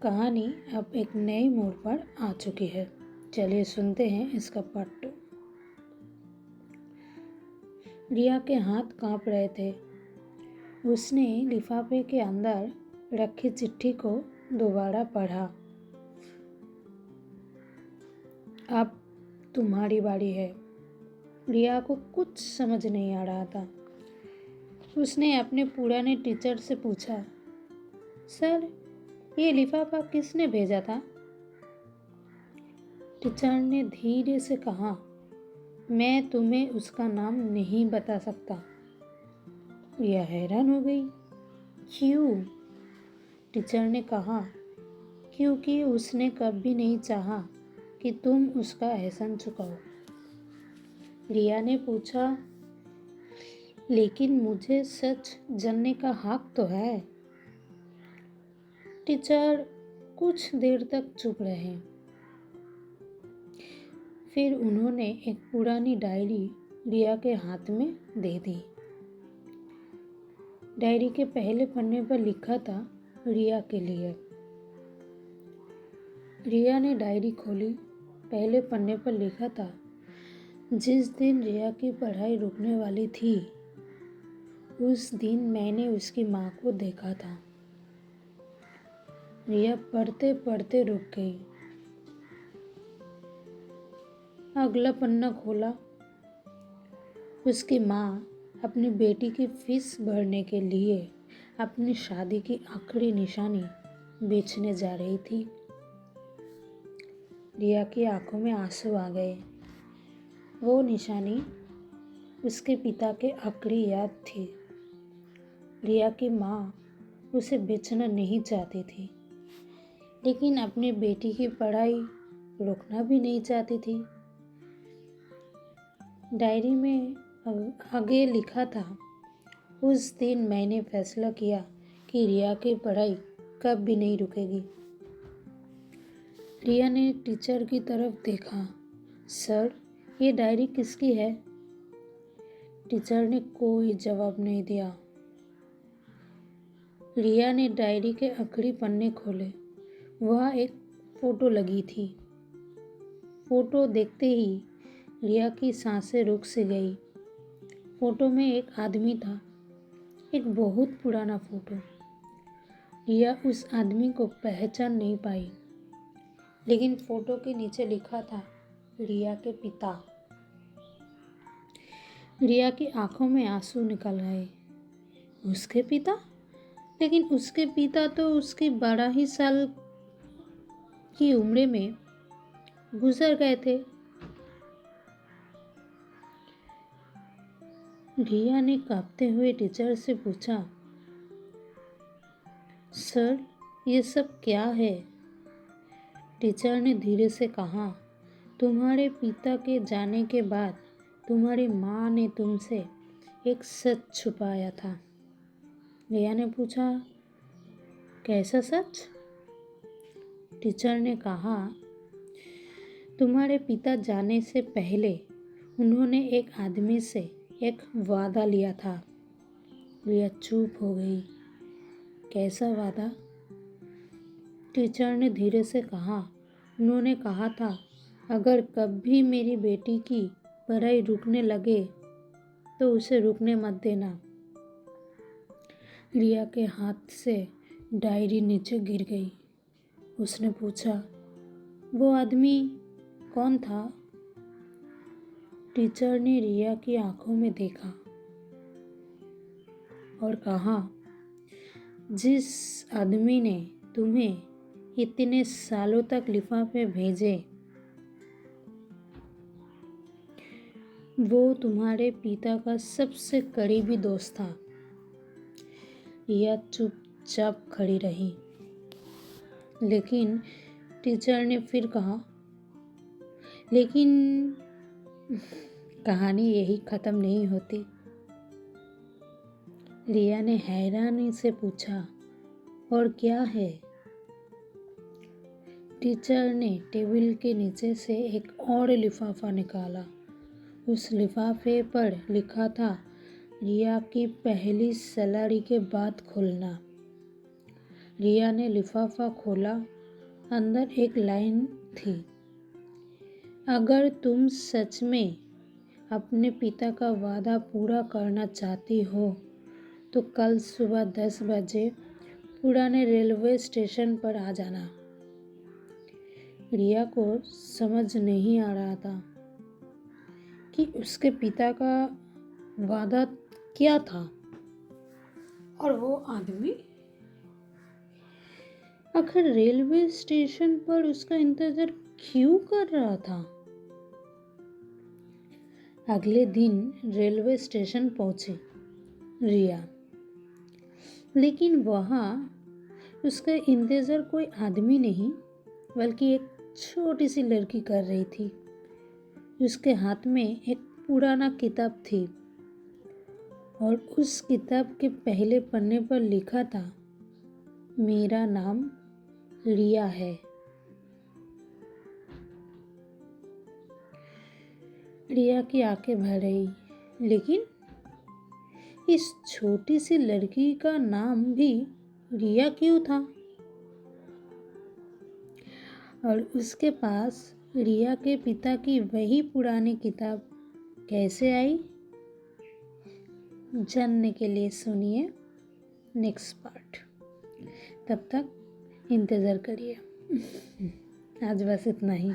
कहानी अब एक नए मोड़ पर आ चुकी है। चलिए सुनते हैं इसका पार्ट 2। रिया के हाथ कांप रहे थे। उसने लिफाफे के अंदर रखी चिट्ठी को दोबारा पढ़ा। अब तुम्हारी बारी है। रिया को कुछ समझ नहीं आ रहा था। उसने अपने पुराने टीचर से पूछा, सर, ये लिफाफा किसने भेजा था? टीचर ने धीरे से कहा, मैं तुम्हें उसका नाम नहीं बता सकता। रिया हैरान हो गई। क्यों? टीचर ने कहा, क्योंकि उसने कभी नहीं चाहा कि तुम उसका एहसान चुकाओ। रिया ने पूछा, लेकिन मुझे सच जानने का हक तो है। टीचर कुछ देर तक चुप रहे। फिर उन्होंने एक पुरानी डायरी रिया के हाथ में दे दी। डायरी के पहले पन्ने पर लिखा था, रिया के लिए। रिया ने डायरी खोली। पहले पन्ने पर लिखा था, जिस दिन रिया की पढ़ाई रुकने वाली थी, उस दिन मैंने उसकी माँ को देखा था। रिया पढ़ते पढ़ते रुक गई। अगला पन्ना खोला। उसकी माँ अपनी बेटी की फीस भरने के लिए अपनी शादी की आखिरी निशानी बेचने जा रही थी। रिया की आंखों में आंसू आ गए। वो निशानी उसके पिता के आखिरी याद थी। रिया की माँ उसे बेचना नहीं चाहती थी, लेकिन अपनी बेटी की पढ़ाई रोकना भी नहीं चाहती थी। डायरी में आगे लिखा था, उस दिन मैंने फैसला किया कि रिया की पढ़ाई कब भी नहीं रुकेगी। रिया ने टीचर की तरफ देखा। सर, ये डायरी किसकी है? टीचर ने कोई जवाब नहीं दिया। रिया ने डायरी के आखिरी पन्ने खोले। वहाँ एक फोटो लगी थी। फोटो देखते ही रिया की सांसें रुक सी गई। फोटो में एक आदमी था, एक बहुत पुराना फोटो। रिया उस आदमी को पहचान नहीं पाई, लेकिन फोटो के नीचे लिखा था, रिया के पिता। रिया की आंखों में आंसू निकल आए। उसके पिता? लेकिन उसके पिता तो उसकी 12 ही साल की उम्र में गुजर गए थे। रिया ने कांपते हुए टीचर से पूछा, सर, ये सब क्या है? टीचर ने धीरे से कहा, तुम्हारे पिता के जाने के बाद तुम्हारी माँ ने तुमसे एक सच छुपाया था। रिया ने पूछा, कैसा सच? टीचर ने कहा, तुम्हारे पिता जाने से पहले उन्होंने एक आदमी से एक वादा लिया था। रिया चुप हो गई। कैसा वादा? टीचर ने धीरे से कहा, उन्होंने कहा था, अगर कभी मेरी बेटी की पढ़ाई रुकने लगे तो उसे रुकने मत देना। रिया के हाथ से डायरी नीचे गिर गई। उसने पूछा, वो आदमी कौन था? टीचर ने रिया की आंखों में देखा और कहा, जिस आदमी ने तुम्हें इतने सालों तक लिफाफे भेजे, वो तुम्हारे पिता का सबसे करीबी दोस्त था। रिया चुपचाप खड़ी रही, लेकिन टीचर ने फिर कहा, लेकिन कहानी यही खत्म नहीं होती। रिया ने हैरानी से पूछा, और क्या है? टीचर ने टेबल के नीचे से एक और लिफाफा निकाला। उस लिफाफे पर लिखा था, रिया की पहली सैलरी के बाद खुलना। रिया ने लिफाफा खोला। अंदर एक लाइन थी, अगर तुम सच में अपने पिता का वादा पूरा करना चाहती हो तो कल सुबह 10 बजे पुराने रेलवे स्टेशन पर आ जाना। रिया को समझ नहीं आ रहा था कि उसके पिता का वादा क्या था और वो आदमी आखिर रेलवे स्टेशन पर उसका इंतजार क्यों कर रहा था। अगले दिन रेलवे स्टेशन पहुंची रिया, लेकिन वहाँ उसका इंतजार कोई आदमी नहीं बल्कि एक छोटी सी लड़की कर रही थी। उसके हाथ में एक पुराना किताब थी और उस किताब के पहले पन्ने पर लिखा था, मेरा नाम रिया है। रिया की आंखें भर आई, लेकिन इस छोटी सी लड़की का नाम भी रिया क्यों था और उसके पास रिया के पिता की वही पुरानी किताब कैसे आई। जानने के लिए सुनिए नेक्स्ट पार्ट। तब तक इंतज़ार करिए। आज बस इतना ही।